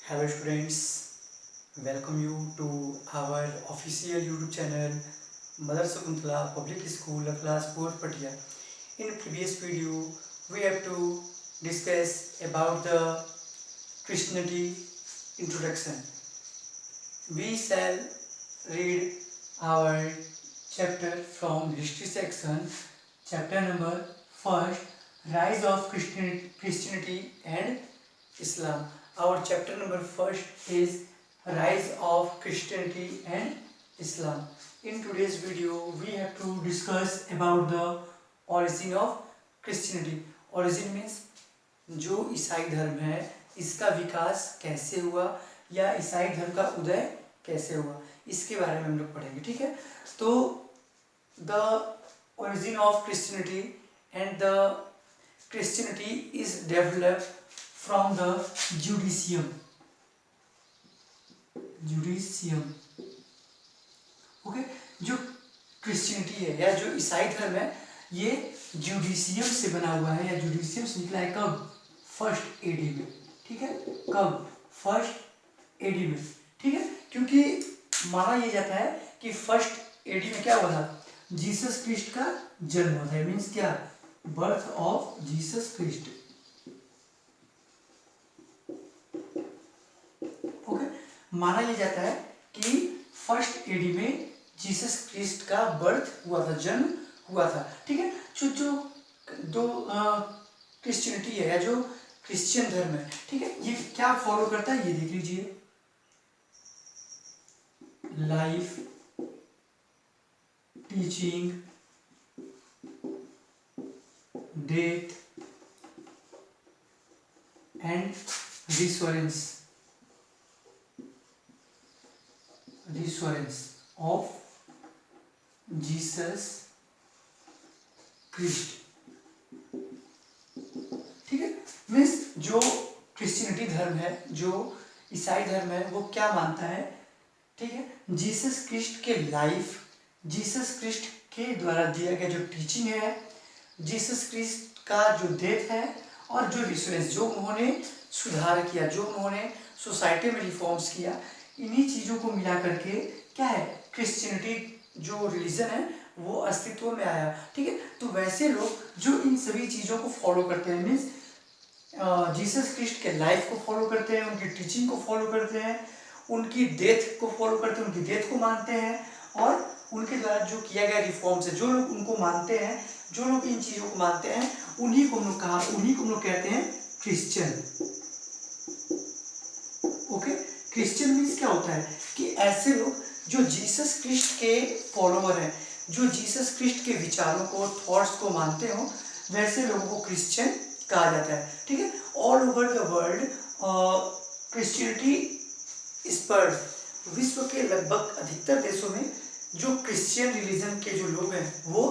Hello students, welcome you to our official YouTube channel Mother Sakuntala Public School, class 4 Patia. In previous video, we have to discuss about the Christianity introduction. We shall read our chapter from history section, chapter number 1, Rise of Christianity and Islam. Our chapter number 1 is Rise of Christianity and Islam. In today's video, we have to discuss about the origin of Christianity. Origin means जो ईसाई धर्म है इसका विकास कैसे हुआ या ईसाई धर्म का उदय कैसे हुआ, इसके बारे में हम लोग पढ़ेंगे। ठीक है, तो the origin of Christianity and the Christianity is developed from the Judaism. Okay, जो क्रिश्चियनिटी है या जो ईसाई धर्म है ये जुडिशियम से बना हुआ है या जुडिशियम से निकला है। कब? फर्स्ट एडी में। ठीक है, कब? फर्स्ट एडी में। ठीक है, क्योंकि माना यह जाता है कि फर्स्ट एडी में क्या हुआ था, जीसस क्रिस्ट का जन्म हुआ था। मीन्स क्या? Birth of Jesus Christ. Okay, माना यह जाता है कि फर्स्ट एडी में जीसस क्रिस्ट का बर्थ हुआ था, जन्म हुआ था। ठीक है, जो दो क्रिश्चियनिटी है या जो क्रिश्चियन धर्म है, ठीक है, ये क्या फॉलो करता है, ये देख लीजिए। Life, teaching, death and resurrection of Jesus Christ. ठीक है, मीन्स जो क्रिश्चियनिटी धर्म है, जो ईसाई धर्म है, वो क्या मानता है, ठीक है, जीसस क्रिस्ट के लाइफ, जीसस क्रिस्ट के द्वारा दिया गया जो टीचिंग है, जीसस क्रिस्ट का जो डेथ है और जो रिस्योरेंस, जो उन्होंने सुधार किया, जो उन्होंने सोसाइटी में रिफॉर्म्स किया, इन्हीं चीज़ों को मिला करके क्या है, क्रिश्चियनिटी जो रिलीजन है वो अस्तित्व में आया। ठीक है, तो वैसे लोग जो इन सभी चीज़ों को फॉलो करते हैं, मीन्स जीसस क्रिस्ट के लाइफ को फॉलो करते हैं, उनकी टीचिंग को फॉलो करते हैं, उनकी डेथ को फॉलो करते हैं, उनकी डेथ को मानते हैं और उनके द्वारा जो किया गया रिफॉर्म्स है, जो लोग उनको मानते हैं, जो लोग इन चीज़ों को मानते हैं, उन्हीं को हम लोग कहते हैं क्रिश्चियन। ओके, क्रिश्चियन मीन्स क्या होता है कि ऐसे लोग जो जीसस क्रिस्ट के फॉलोअर हैं, जो जीसस क्रिस्ट के विचारों को, थॉट्स को मानते हो, वैसे लोगों को क्रिश्चियन कहा जाता है। ठीक है, all over the world Christianity spread. विश्व के लगभग अधिकतर देशों में जो क्रिश्चियन रिलीजन के जो लोग हैं वो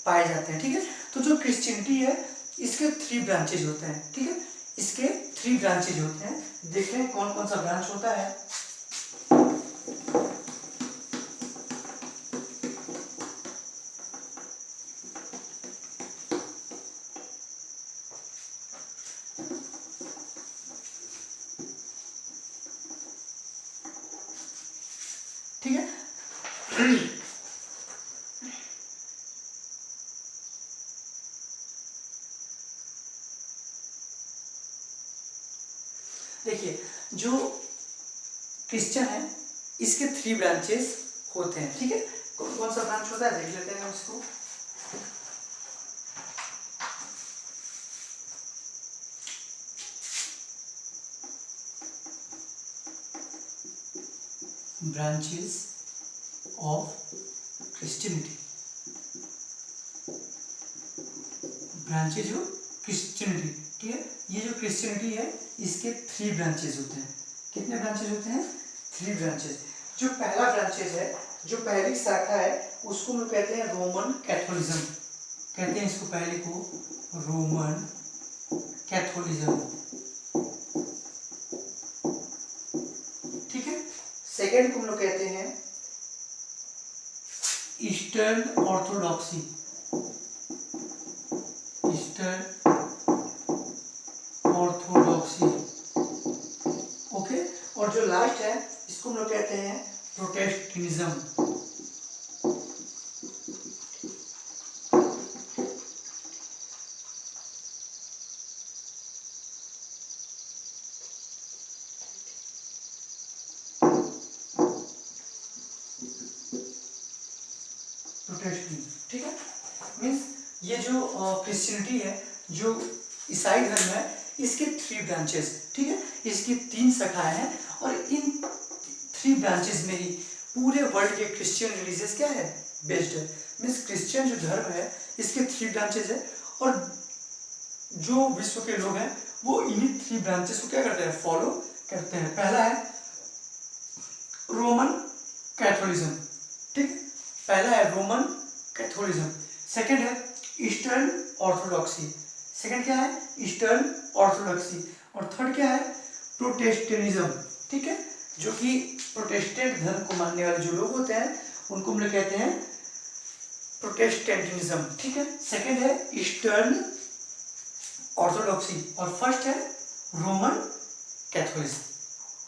पाए जाते हैं। ठीक है, तो जो क्रिश्चियनिटी है इसके 3 ब्रांचेज होते हैं। ठीक है, इसके 3 ब्रांचेज होते हैं। देखते हैं कौन कौन सा ब्रांच होता है। ठीक है, देखिए जो क्रिश्चियन है इसके 3 ब्रांचेस होते हैं। ठीक है, कौन कौन सा ब्रांच होता है देख लेते हैं हम इसको। Branches of Christianity, branches of Christianity. ठीक है, ये जो क्रिश्चियनिटी है इसके 3 ब्रांचेज होते हैं। कितने ब्रांचेज होते हैं? 3 ब्रांचेज। जो पहला ब्रांचेज है, जो पहली शाखा है, उसको हम कहते हैं रोमन कैथोलिज्म। कहते हैं इसको पहले को रोमन कैथोलिज्म। ठीक है, सेकेंड को हम लोग कहते हैं eastern orthodoxy. Eastern orthodoxy. Okay, last है इसको हम लोग कहते हैं प्रोटेस्टेंटिज्म। ठीक है, मीन्स ये जो क्रिश्चियनिटी है, जो ईसाई धर्म है, इसके 3 ब्रांचेस, ठीक है, इसकी 3 शाखाएं हैं और इन 3 ब्रांचेस में ही पूरे वर्ल्ड के क्रिश्चियन रिलीजियस क्या है, बेस्ड है। मीन्स क्रिश्चियन जो धर्म है इसके 3 ब्रांचेस है और जो विश्व के लोग हैं वो इन्हीं 3 ब्रांचेस को क्या करते हैं, फॉलो करते हैं। पहला है रोमन कैथोलिज्म, ठीक है, पहला है रोमन कैथोलिज्म। सेकंड है ईस्टर्न ऑर्थोडॉक्सी, सेकंड क्या है, ईस्टर्न ऑर्थोडॉक्सी। और थर्ड क्या है, प्रोटेस्टेंटिज्म, ठीक है, जो कि प्रोटेस्टेंट धर्म को मानने वाले जो लोग होते हैं उनको हम लोग कहते हैं प्रोटेस्टेंटिज्म, ठीक है। सेकंड है ईस्टर्न ऑर्थोडॉक्सी और फर्स्ट है रोमन कैथोलिज्म,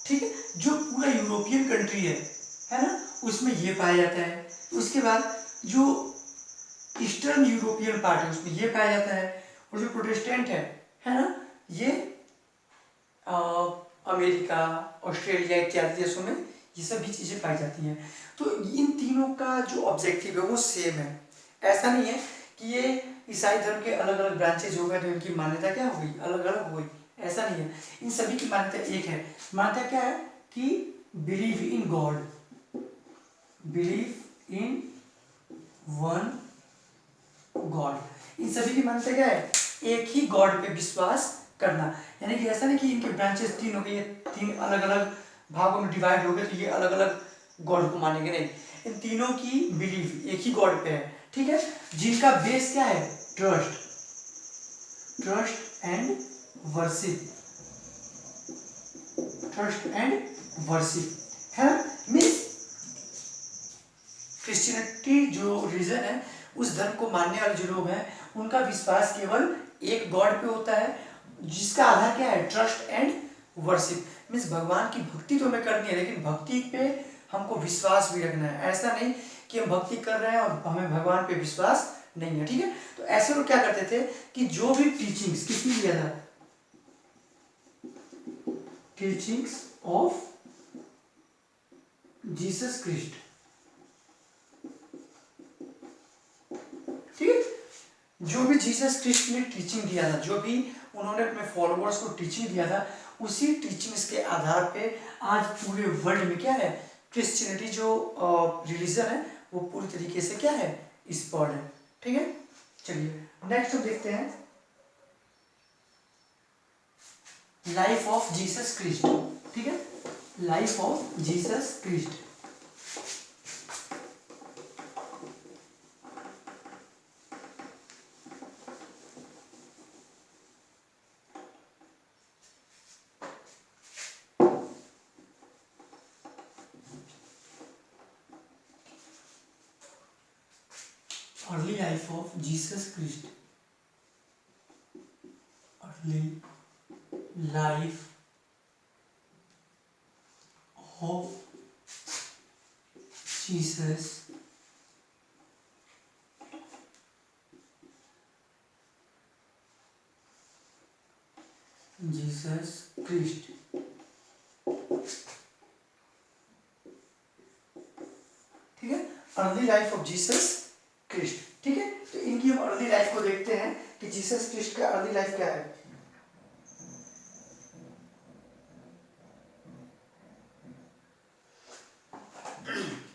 ठीक है। जो पूरा यूरोपियन कंट्री है ना, उसमें ये पाया जाता है। उसके बाद जो ईस्टर्न यूरोपियन पार्ट है उसमें ये पाया जाता है और जो प्रोटेस्टेंट है ना, ये अमेरिका, ऑस्ट्रेलिया इत्यादि देशों में ये सभी चीज़ें पाई जाती हैं। तो इन तीनों का जो ऑब्जेक्टिव है वो सेम है। ऐसा नहीं है कि ये ईसाई धर्म के अलग अलग ब्रांचेज हो गए तो इनकी मान्यता क्या हो गई, अलग अलग हो गई, ऐसा नहीं है। इन सभी की मान्यता एक है। मान्यता क्या है कि believe in God, believe in one God. इन सभी की मान्यता क्या है, एक ही गॉड पे विश्वास करना। यानी कि ऐसा नहीं कि इनके ब्रांचेस 3 हो गए, 3 अलग अलग भागों में डिवाइड हो गए तो ये अलग अलग गॉड को मानेंगे, नहीं। इन तीनों की बिलीव एक ही गॉड पे है, ठीक है, जिनका बेस क्या है, trust, trust and worship, trust and worship है। मीन्स क्रिश्चियनिटी जो रिलीजन है, उस धर्म को मानने वाले जो लोग हैं उनका विश्वास केवल एक गॉड पे होता है, जिसका आधार क्या है, ट्रस्ट एंड वर्शिप। मीन्स भगवान की भक्ति तो हमें करनी है, लेकिन भक्ति पे हमको विश्वास भी रखना है। ऐसा नहीं कि हम भक्ति कर रहे हैं और हमें भगवान पे विश्वास नहीं है, ठीक है। तो ऐसे लोग क्या करते थे कि जो भी टीचिंग्स, किसने दिया था, टीचिंग्स ऑफ जीसस क्राइस्ट, ठीक है, जो भी जीसस क्राइस्ट ने टीचिंग दिया था, जो भी उन्होंने अपने फॉलोअर्स को टीचिंग दिया था, उसी टीचिंग्स के आधार पे आज पूरे वर्ल्ड में क्या है, क्रिश्चियनिटी जो रिलीजन है वो पूरी तरीके से क्या है, स्प्रेड है, ठीक है। चलिए नेक्स्ट हम देखते हैं लाइफ ऑफ जीसस क्राइस्ट, ठीक है, life of Jesus Christ. Early life of Jesus Christ. Early life of Jesus Christ. ठीक है, early life of Jesus Christ, ठीक है। तो इनकी हम अर्ली लाइफ को देखते हैं कि जीसस क्राइस्ट का अर्ली लाइफ क्या है।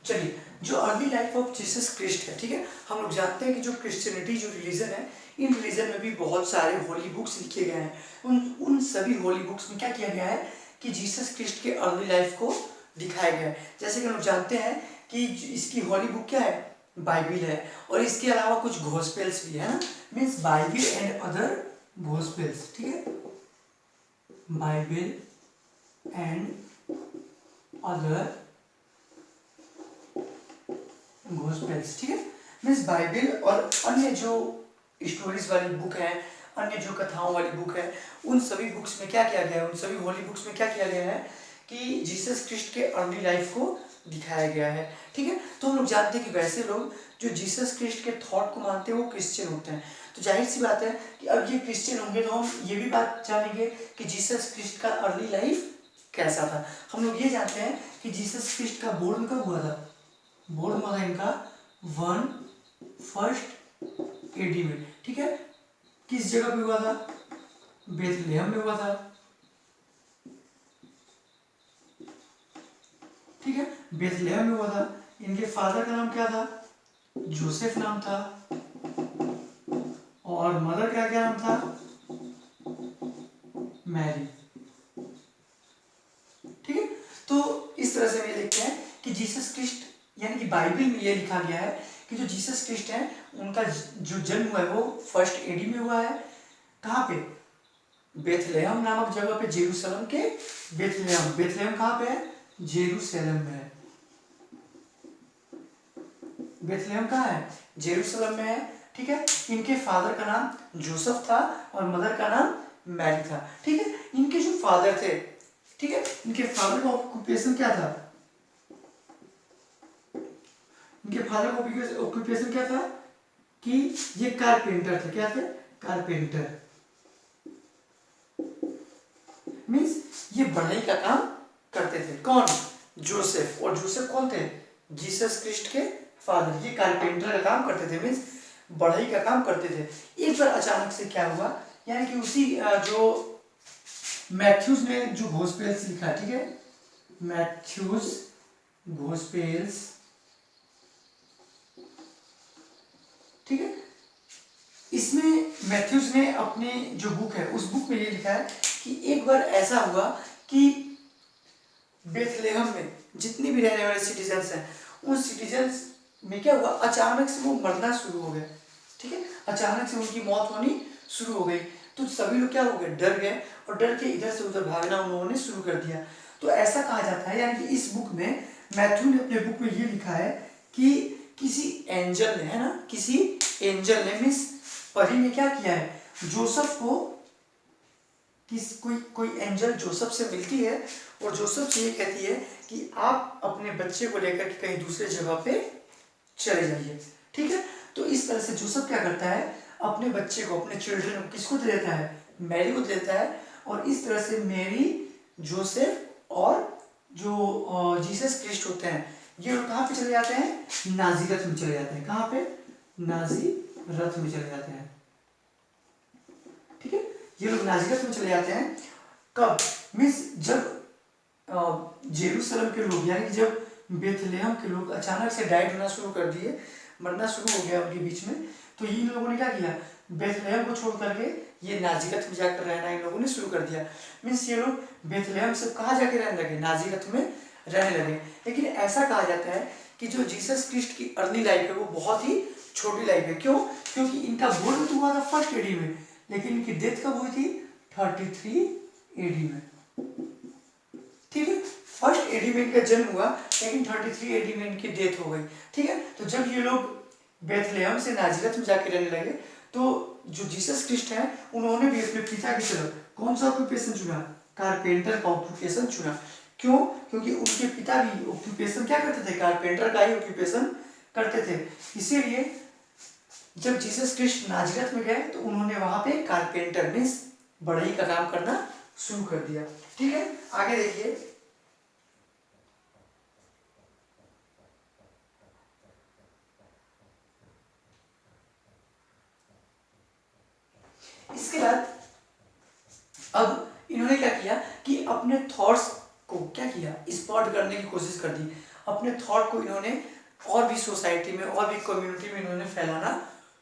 चलिए, जो early life of Jesus Christ है, ठीक है, हम लोग जानते हैं कि जो क्रिश्चियनिटी जो रिलीजन है, इन रिलीजन में भी बहुत सारे होली बुक्स लिखे गए हैं। उन सभी होली बुक्स में क्या किया गया है कि जीसस क्राइस्ट के अर्ली लाइफ को दिखाया गया है। जैसे कि हम लोग जानते हैं कि इसकी होली बुक क्या है, बाइबिल है, और इसके अलावा कुछ गॉस्पेल्स भी है ना, means Bible and other gospels, ठीक है, बाइबिल एंड अदर गॉस्पेल्स, ठीक है। मीन्स बाइबिल और अन्य जो स्टोरीज वाली बुक है, अन्य जो कथाओं वाली बुक है, उन सभी बुक्स में क्या किया गया है, उन सभी होली बुक्स में क्या किया गया है कि जीसस क्रिस्ट के अर्ली लाइफ को दिखाया गया है। ठीक है, तो हम लोग जानते हैं कि वैसे लोग जो जीसस क्रिस्ट के थॉट को मानते हैं वो क्रिश्चियन होते हैं। तो जाहिर सी बात है कि अब ये क्रिश्चियन होंगे तो हम ये भी बात जानेंगे कि जीसस क्रिस्ट का अर्ली लाइफ कैसा था। हम लोग ये जानते हैं कि जीसस क्रिस्ट का बोर्न कब हुआ था? बोर्न हुआ था इनका 1 AD में। ठीक है, किस जगह पे हुआ था? बेथलेहम में हुआ था। ठीक है, बेथलेहम में हुआ था। इनके फादर का नाम क्या था? जोसेफ नाम था। और मदर का क्या नाम था? मैरी। ठीक है, तो इस तरह से हम ये देखते हैं कि जीसस क्रिस्ट यानी कि बाइबल में ये लिखा गया है कि जो जीसस क्रिस्ट है उनका जो जन्म हुआ है वो 1 AD में हुआ है। कहाँ पे? बेथलेहम नामक जगह पे, जेरूशलेम के बेथलेहम। बेथलेहम कहाँ पे है? जेरूशलेम में है। बेथलेहम कहाँ है? जेरूशलेम में है। ठीक है, इनके फादर का नाम जोसेफ था और मदर का नाम मैरी था। ठीक है, इनके जो फादर थे, ठीक है, इनके फादर का ऑक्यूपेशन क्या था? इनके फादर का ऑक्यूपेशन क्या था? कि ये कारपेंटर थे। क्या थे? कारपेंटर। मीन्स ये बढ़ई का काम करते थे। कौन? जोसेफ। और जोसेफ कौन थे? जीसस क्रिस्ट के फादर। ये कारपेंटर का काम करते थे, मीन्स बढ़ई का काम करते थे। एक बार अचानक से क्या हुआ, यानी कि उसी जो मैथ्यूज ने जो गॉस्पेल्स लिखा, ठीक है, मैथ्यूज गॉस्पेल्स, ठीक है, इसमें मैथ्यूज ने अपने जो बुक है उस बुक में ये लिखा है कि एक बार ऐसा हुआ कि बेथलेहम में जितनी भी रहने वाले सिटीजन्स हैं उन सिटीजन्स में क्या हुआ, अचानक से वो मरना शुरू हो गए। ठीक है, अचानक से उनकी मौत होनी शुरू हो गई। तो सभी लोग क्या हो गए? डर गए और डर के इधर से उधर भागना उन्होंने शुरू कर दिया। तो ऐसा कहा जाता है, यानी कि इस बुक में मैथ्यू ने अपने बुक में ये लिखा है कि किसी एंजल ने, है ना, किसी एंजल ने, मीन्स परी ने क्या किया है, जोसेफ को, कोई एंजल जोसेफ से मिलती है और जोसेफ से ये कहती है कि आप अपने बच्चे को लेकर के कहीं दूसरे जगह पे चले जाइए। ठीक है, तो इस तरह से जोसेफ क्या करता है, अपने बच्चे को, अपने चिल्ड्रन को किसको दे देता है? मैरी को दे देता है। और इस तरह से मैरी, जोसेफ और जो जीसस क्रिस्ट होते हैं ये लोग कहाँ पे चले जाते हैं? नाजीरत में चले जाते हैं। कहाँ पे? नाजीरत में चले जाते हैं। ठीक है, ये लोग नाजीरत में चले जाते हैं। कब? मीन्स जब जेरूशलेम के लोग, यानी जब बेथलेहम के लोग अचानक से डाइट होना शुरू कर दिए, मरना शुरू हो गया उनके बीच में, तो इन लोगों ने क्या किया, बेथलेहम को छोड़ करके ये नाजीरत में जाकर रहना इन लोगों ने शुरू कर दिया। मीन्स ये लोग बेथलेहम से कहाँ जाके रहने लगे? नाजीरत में रहने लगे। लेकिन ऐसा कहा जाता है कि जो जीसस क्रिस्ट की अर्ली लाइफ है वो बहुत ही छोटी लाइफ है। क्यों? क्योंकि इनका बोर्न तो हुआ था 1 AD में, लेकिन इनकी डेथ कब हुई थी? 33 AD में। ठीक है, 1 AD में इनका जन्म हुआ, लेकिन 33 AD में इनकी डेथ हो गई। ठीक है, तो जब ये लोग बेथलेहम से नाजीरत में जाके रहने लगे तो जो जीसस क्रिस्ट है उन्होंने भी अपने पिता की तरह कौन सा ऑक्यूपेशन चुना? कारपेंटर का ऑक्यूपेशन चुना। क्यों? क्योंकि उनके पिता भी ऑक्यूपेशन क्या करते थे? कारपेंटर का ही ऑक्यूपेशन करते थे। इसीलिए जब जीसस क्रिस्ट नाजीरत में गए तो उन्होंने वहां पे कारपेंटर मीन्स बढ़ई का काम करना शुरू कर दिया। ठीक है, आगे देखिए, इसके बाद अब इन्होंने क्या किया कि अपने थॉट्स को क्या किया, स्पॉट करने की कोशिश कर दी। अपने थॉट को इन्होंने और भी सोसाइटी में और भी कम्युनिटी में इन्होंने फैलाना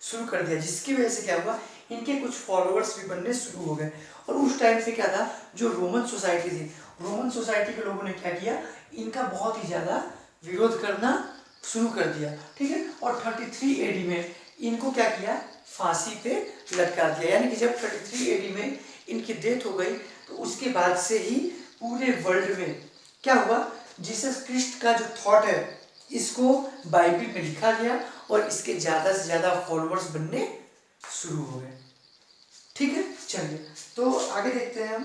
शुरू कर दिया, जिसकी वजह से क्या हुआ, इनके कुछ फॉलोअर्स भी बनने शुरू हो गए। और उस टाइम से क्या था, जो रोमन सोसाइटी थी, रोमन सोसाइटी के लोगों ने क्या किया, इनका बहुत ही ज़्यादा विरोध करना शुरू कर दिया। ठीक है, और 33 AD में इनको क्या किया, फांसी पे लटका दिया। यानी कि जब 33 AD में इनकी डेथ हो गई तो उसके बाद से ही पूरे वर्ल्ड में क्या हुआ, जीसस क्रिस्ट का जो थॉट है इसको बाइबल में लिखा गया और इसके ज़्यादा से ज़्यादा फॉलोअर्स बनने शुरू हो गए। ठीक है, चलिए तो आगे देखते हैं हम।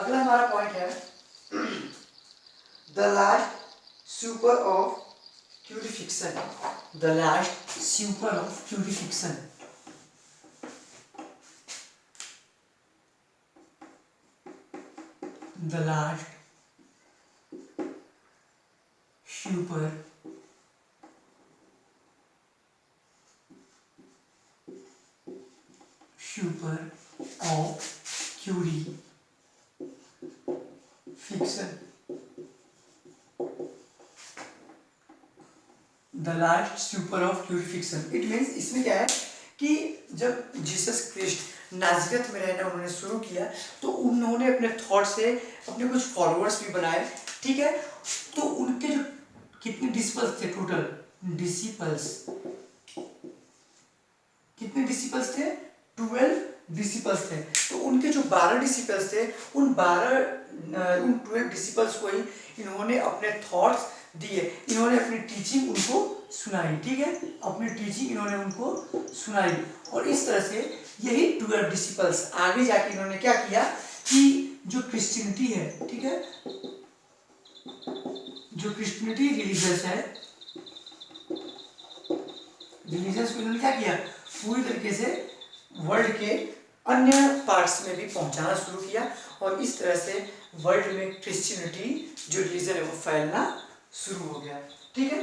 अगला हमारा पॉइंट है the last supper of crucifixion. The last supper of crucifixion. The last supper of crucifixion. The last supper of crucifixion it means, इसमें क्या है कि जब जीसस क्रिस्ट नाज़रेत में रहना उन्होंने शुरू किया तो उन्होंने अपने थॉट से अपने कुछ फॉलोअर्स भी बनाए, ठीक है। तो उनके जो कितने डिसिपल्स थे टोटल, डिसिपल्स कितने डिसिपल्स थे, 12 डिसिपल्स थे। तो उनके जो 12 डिसिपल्स थे उन 12 डिसिपल्स को ही इन्होंने अपने थॉट्स दिए, इन्होंने अपनी टीचिंग उनको सुनाई, ठीक है। अपनी टीचिंग इन्होंने उनको सुनाई और इस तरह से यही 12 डिसिपल्स आगे जाके इन्होंने क्या किया कि जो क्रिश्चियनिटी है, ठीक है, जो क्रिश्चियनिटी रिलीजियस है, रिलीजियस को इन्होंने क्या किया, पूरी तरीके से वर्ल्ड के अन्य पार्ट्स में भी पहुंचाना शुरू किया और इस तरह से वर्ल्ड में क्रिश्चियनिटी जो रिलीजन है वो फैलना शुरू हो गया, ठीक है।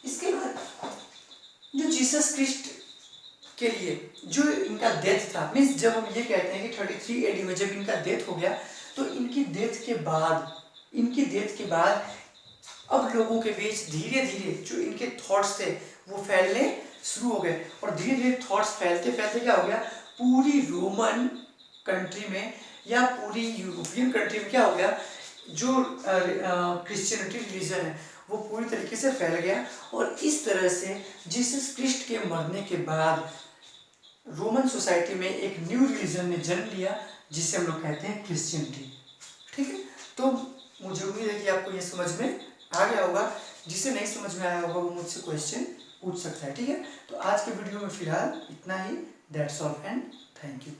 इसके बाद जो जीसस क्रिस्ट के लिए जो इनका डेथ था, मीन्स जब हम ये कहते हैं कि 33 एडी में जब इनका डेथ हो गया तो इनकी डेथ के बाद अब लोगों के बीच धीरे धीरे जो इनके थॉट्स थे वो फैलने शुरू हो गए और धीरे धीरे थॉट्स फैलते फैलते क्या हो गया, पूरी रोमन कंट्री में या पूरी यूरोपियन कंट्री में क्या हो गया, जो क्रिश्चियनिटी रिलीजन है वो पूरी तरीके से फैल गया और इस तरह से जीसस क्रिस्ट के मरने के बाद रोमन सोसाइटी में एक न्यू रिलीजन ने जन्म लिया जिसे हम लोग कहते हैं क्रिश्चियनिटी, ठीक है। तो मुझे उम्मीद है कि आपको ये समझ में आ गया होगा, जिसे नहीं समझ में आया होगा वो मुझसे क्वेश्चन पूछ सकता है, ठीक है। तो आज के वीडियो में फिलहाल इतना ही, that's all and thank you.